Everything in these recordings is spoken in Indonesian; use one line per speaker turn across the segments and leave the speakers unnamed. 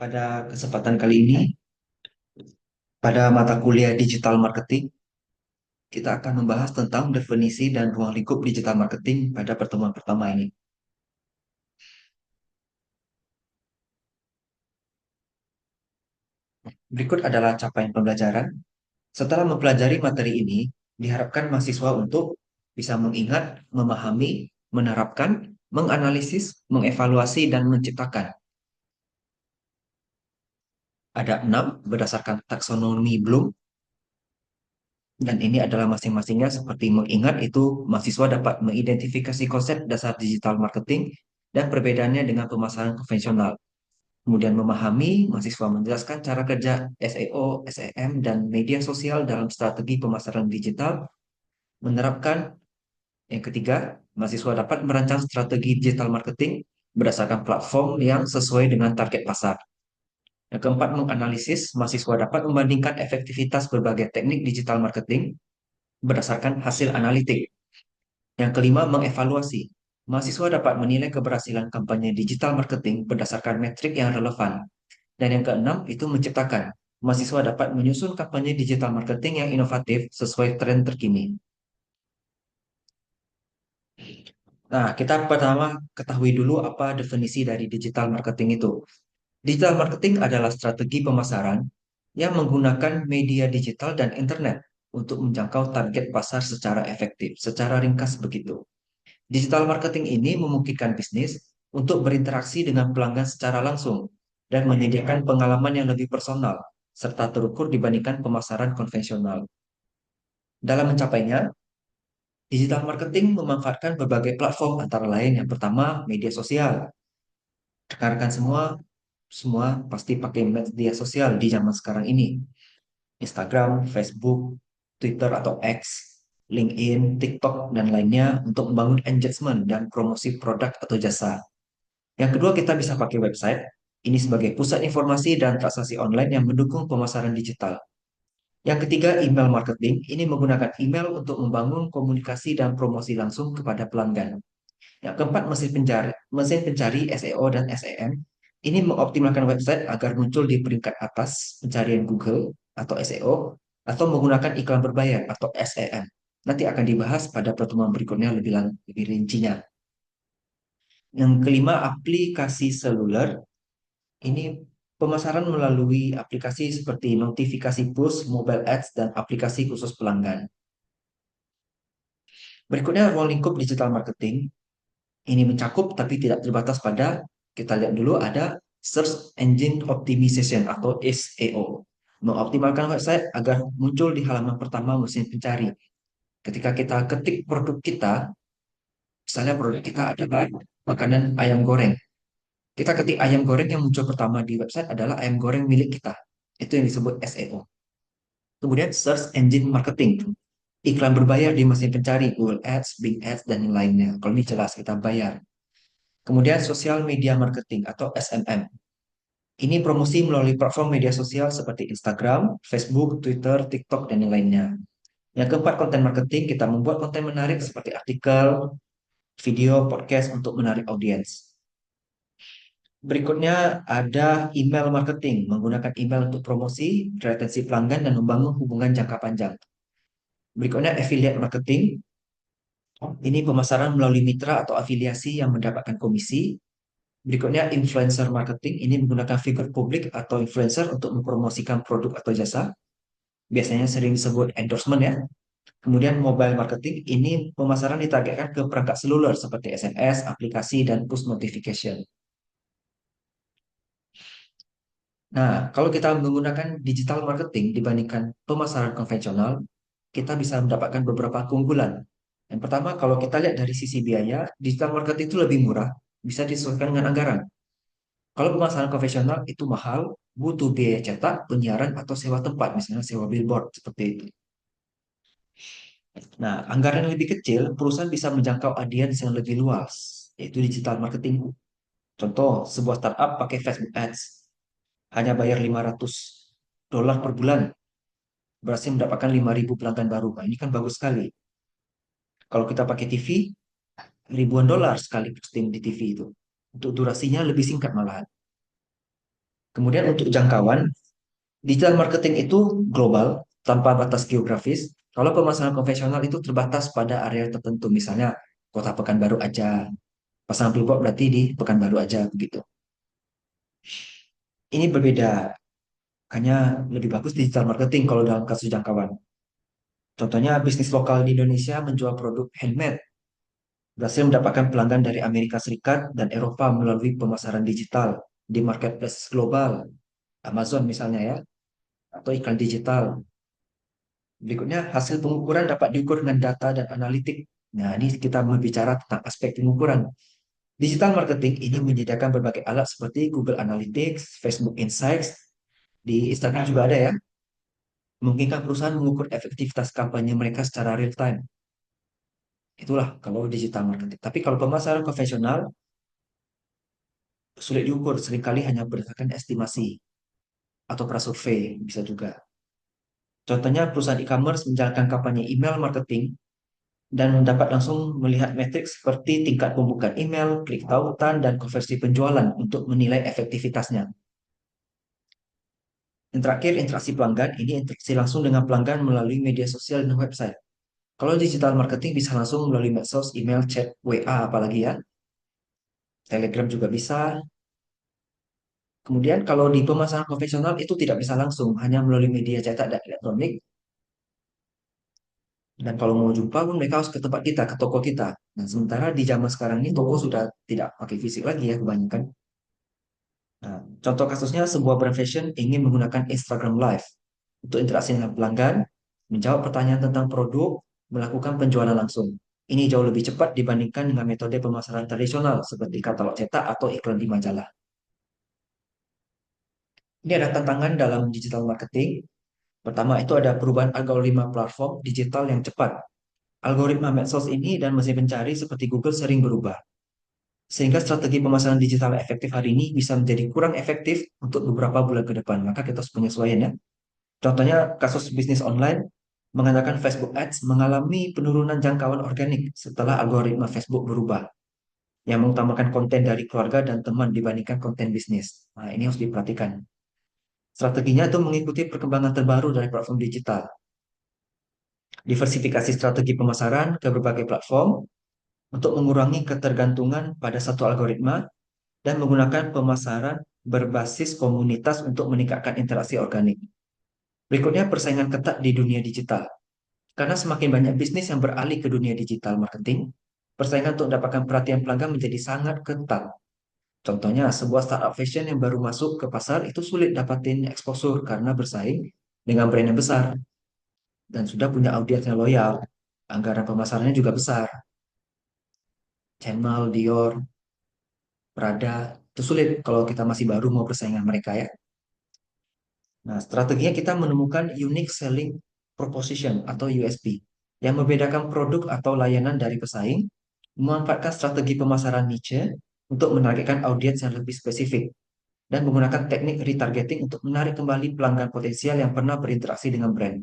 Pada kesempatan kali ini, pada mata kuliah digital marketing, kita akan membahas tentang definisi dan ruang lingkup digital marketing pada pertemuan pertama ini. Berikut adalah capaian pembelajaran. Setelah mempelajari materi ini, diharapkan mahasiswa untuk bisa mengingat, memahami, menerapkan, menganalisis, mengevaluasi, dan menciptakan. Ada 6 berdasarkan taksonomi Bloom, dan ini adalah masing-masingnya seperti mengingat itu mahasiswa dapat mengidentifikasi konsep dasar digital marketing dan perbedaannya dengan pemasaran konvensional. Kemudian memahami, mahasiswa menjelaskan cara kerja SEO, SEM, dan media sosial dalam strategi pemasaran digital. Menerapkan, yang ketiga, mahasiswa dapat merancang strategi digital marketing berdasarkan platform yang sesuai dengan target pasar. Yang keempat, menganalisis, mahasiswa dapat membandingkan efektivitas berbagai teknik digital marketing berdasarkan hasil analitik. Yang kelima, mengevaluasi. Mahasiswa dapat menilai keberhasilan kampanye digital marketing berdasarkan metrik yang relevan. Dan yang keenam, itu menciptakan. Mahasiswa dapat menyusun kampanye digital marketing yang inovatif sesuai tren terkini. Nah, kita pertama ketahui dulu apa definisi dari digital marketing itu. Digital marketing adalah strategi pemasaran yang menggunakan media digital dan internet untuk menjangkau target pasar secara efektif, secara ringkas begitu. Digital marketing ini memungkinkan bisnis untuk berinteraksi dengan pelanggan secara langsung dan menyediakan pengalaman yang lebih personal serta terukur dibandingkan pemasaran konvensional. Dalam mencapainya, digital marketing memanfaatkan berbagai platform antara lain yang pertama media sosial. Rekan-rekan semua pasti pakai media sosial di zaman sekarang ini. Instagram, Facebook, Twitter atau X, LinkedIn, TikTok, dan lainnya untuk membangun engagement dan promosi produk atau jasa. Yang kedua, kita bisa pakai website. Ini sebagai pusat informasi dan transaksi online yang mendukung pemasaran digital. Yang ketiga, email marketing. Ini menggunakan email untuk membangun komunikasi dan promosi langsung kepada pelanggan. Yang keempat, mesin pencari SEO dan SEM. Ini mengoptimalkan website agar muncul di peringkat atas pencarian Google atau SEO atau menggunakan iklan berbayar atau SEM. Nanti akan dibahas pada pertemuan berikutnya lebih rincinya. Yang kelima, aplikasi seluler. Ini pemasaran melalui aplikasi seperti notifikasi push, mobile ads, dan aplikasi khusus pelanggan. Berikutnya, ruang lingkup digital marketing. Ini mencakup tapi tidak terbatas pada, kita lihat dulu ada Search Engine Optimization atau SEO. Mengoptimalkan website agar muncul di halaman pertama mesin pencari. Ketika kita ketik produk kita, misalnya produk kita adalah makanan ayam goreng. Kita ketik ayam goreng yang muncul pertama di website adalah ayam goreng milik kita. Itu yang disebut SEO. Kemudian Search Engine Marketing. Iklan berbayar di mesin pencari, Google Ads, Bing Ads, dan yang lainnya. Kalau ini jelas kita bayar. Kemudian Social Media Marketing atau SMM. Ini promosi melalui platform media sosial seperti Instagram, Facebook, Twitter, TikTok, dan yang lainnya. Yang keempat, konten marketing. Kita membuat konten menarik seperti artikel, video, podcast untuk menarik audiens. Berikutnya ada email marketing, menggunakan email untuk promosi, retensi pelanggan, dan membangun hubungan jangka panjang. Berikutnya affiliate marketing, ini pemasaran melalui mitra atau afiliasi yang mendapatkan komisi. Berikutnya influencer marketing, ini menggunakan figur publik atau influencer untuk mempromosikan produk atau jasa. Biasanya sering disebut endorsement ya. Kemudian mobile marketing, ini pemasaran ditargetkan ke perangkat seluler seperti SMS, aplikasi, dan push notification. Nah, kalau kita menggunakan digital marketing dibandingkan pemasaran konvensional, kita bisa mendapatkan beberapa keunggulan. Yang pertama, kalau kita lihat dari sisi biaya, digital marketing itu lebih murah, bisa disesuaikan dengan anggaran. Kalau pemasaran konvensional itu mahal, butuh biaya cetak, penyiaran, atau sewa tempat, misalnya sewa billboard, seperti itu. Nah, anggaran yang lebih kecil, perusahaan bisa menjangkau audiens yang lebih luas, yaitu digital marketing. Contoh, sebuah startup pakai Facebook Ads, hanya bayar $500 per bulan, berhasil mendapatkan 5.000 pelanggan baru. Nah, ini kan bagus sekali. Kalau kita pakai TV, ribuan dolar sekali posting di TV itu. Untuk durasinya lebih singkat malahan. Kemudian untuk jangkauan, digital marketing itu global tanpa batas geografis. Kalau pemasaran konvensional itu terbatas pada area tertentu, misalnya kota Pekanbaru aja. Pasang billboard berarti di Pekanbaru aja begitu. Ini berbeda, hanya lebih bagus digital marketing kalau dalam kasus jangkauan. Contohnya bisnis lokal di Indonesia menjual produk handmade, berhasil mendapatkan pelanggan dari Amerika Serikat dan Eropa melalui pemasaran digital di marketplace global, Amazon misalnya ya, atau iklan digital. Berikutnya, hasil pengukuran dapat diukur dengan data dan analitik. Nah, ini kita berbicara tentang aspek pengukuran. Digital marketing ini menyediakan berbagai alat seperti Google Analytics, Facebook Insights, di Instagram juga ada ya, memungkinkan perusahaan mengukur efektivitas kampanye mereka secara real time. Itulah kalau digital marketing. Tapi kalau pemasaran konvensional, sulit diukur, seringkali hanya berdasarkan estimasi atau prasurvei bisa juga. Contohnya perusahaan e-commerce menjalankan kampanye email marketing dan mendapat langsung melihat metrik seperti tingkat pembukaan email, klik tautan, dan konversi penjualan untuk menilai efektivitasnya. Yang terakhir, interaksi pelanggan. Ini interaksi langsung dengan pelanggan melalui media sosial dan website. Kalau digital marketing bisa langsung melalui medsos, email, chat, WA, apalagi ya. Telegram juga bisa. Kemudian kalau di pemasaran konvensional itu tidak bisa langsung, hanya melalui media cetak dan elektronik. Dan kalau mau jumpa pun mereka harus ke tempat kita, ke toko kita. Nah, sementara di zaman sekarang ini toko sudah tidak pakai fisik lagi ya kebanyakan. Nah, contoh kasusnya sebuah brand fashion ingin menggunakan Instagram Live untuk interaksi dengan pelanggan, menjawab pertanyaan tentang produk, melakukan penjualan langsung. Ini jauh lebih cepat dibandingkan dengan metode pemasaran tradisional seperti katalog cetak atau iklan di majalah. Ini ada tantangan dalam digital marketing. Pertama itu ada perubahan algoritma platform digital yang cepat. Algoritma medsos ini dan mesin pencari seperti Google sering berubah. Sehingga strategi pemasaran digital efektif hari ini bisa menjadi kurang efektif untuk beberapa bulan ke depan. Maka kita harus penyesuaian ya. Contohnya kasus bisnis online mengandalkan Facebook Ads mengalami penurunan jangkauan organik setelah algoritma Facebook berubah yang mengutamakan konten dari keluarga dan teman dibandingkan konten bisnis. Nah, ini harus diperhatikan. Strateginya itu mengikuti perkembangan terbaru dari platform digital. Diversifikasi strategi pemasaran ke berbagai platform untuk mengurangi ketergantungan pada satu algoritma dan menggunakan pemasaran berbasis komunitas untuk meningkatkan interaksi organik. Berikutnya, persaingan ketat di dunia digital. Karena semakin banyak bisnis yang beralih ke dunia digital marketing, persaingan untuk mendapatkan perhatian pelanggan menjadi sangat ketat. Contohnya, sebuah startup fashion yang baru masuk ke pasar itu sulit dapatin exposure karena bersaing dengan brand yang besar dan sudah punya audiens yang loyal. Anggaran pemasarannya juga besar. Chanel, Dior, Prada, itu sulit kalau kita masih baru mau bersaing dengan mereka ya. Nah, strateginya kita menemukan unique selling proposition atau USP yang membedakan produk atau layanan dari pesaing, memanfaatkan strategi pemasaran niche untuk menargetkan audiens yang lebih spesifik, dan menggunakan teknik retargeting untuk menarik kembali pelanggan potensial yang pernah berinteraksi dengan brand.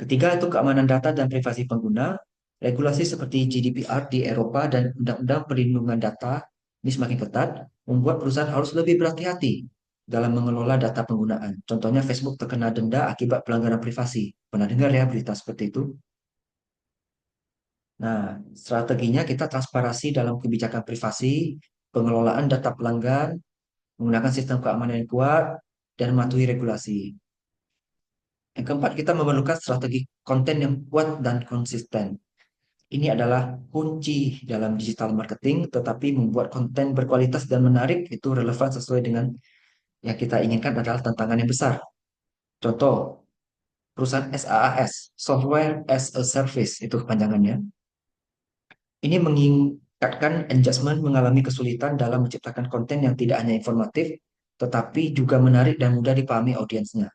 Ketiga itu keamanan data dan privasi pengguna. Regulasi seperti GDPR di Eropa dan Undang-Undang Perlindungan Data ini semakin ketat, membuat perusahaan harus lebih berhati-hati dalam mengelola data penggunaan. Contohnya Facebook terkena denda akibat pelanggaran privasi. Pernah dengar ya berita seperti itu? Nah, strateginya kita transparansi dalam kebijakan privasi, pengelolaan data pelanggan, menggunakan sistem keamanan yang kuat, dan mematuhi regulasi. Yang keempat, kita memerlukan strategi konten yang kuat dan konsisten. Ini adalah kunci dalam digital marketing, tetapi membuat konten berkualitas dan menarik itu relevan sesuai dengan yang kita inginkan adalah tantangan yang besar. Contoh, perusahaan SaaS, Software as a Service, itu kepanjangannya. Ini mengingatkan engagement mengalami kesulitan dalam menciptakan konten yang tidak hanya informatif, tetapi juga menarik dan mudah dipahami audiensnya.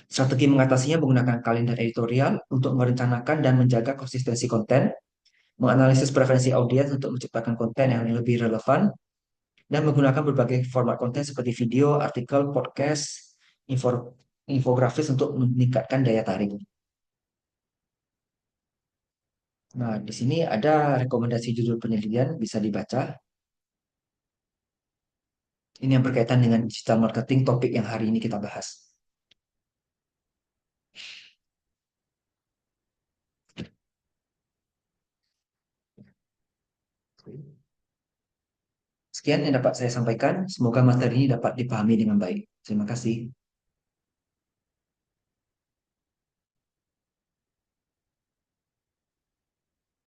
Strategi mengatasinya menggunakan kalender editorial untuk merencanakan dan menjaga konsistensi konten, menganalisis preferensi audiens untuk menciptakan konten yang lebih relevan, dan menggunakan berbagai format konten seperti video, artikel, podcast, infografis untuk meningkatkan daya tarik. Nah, di sini ada rekomendasi judul penelitian bisa dibaca. Ini yang berkaitan dengan digital marketing, topik yang hari ini kita bahas. Sekian yang dapat saya sampaikan. Semoga materi ini dapat dipahami dengan baik. Terima kasih.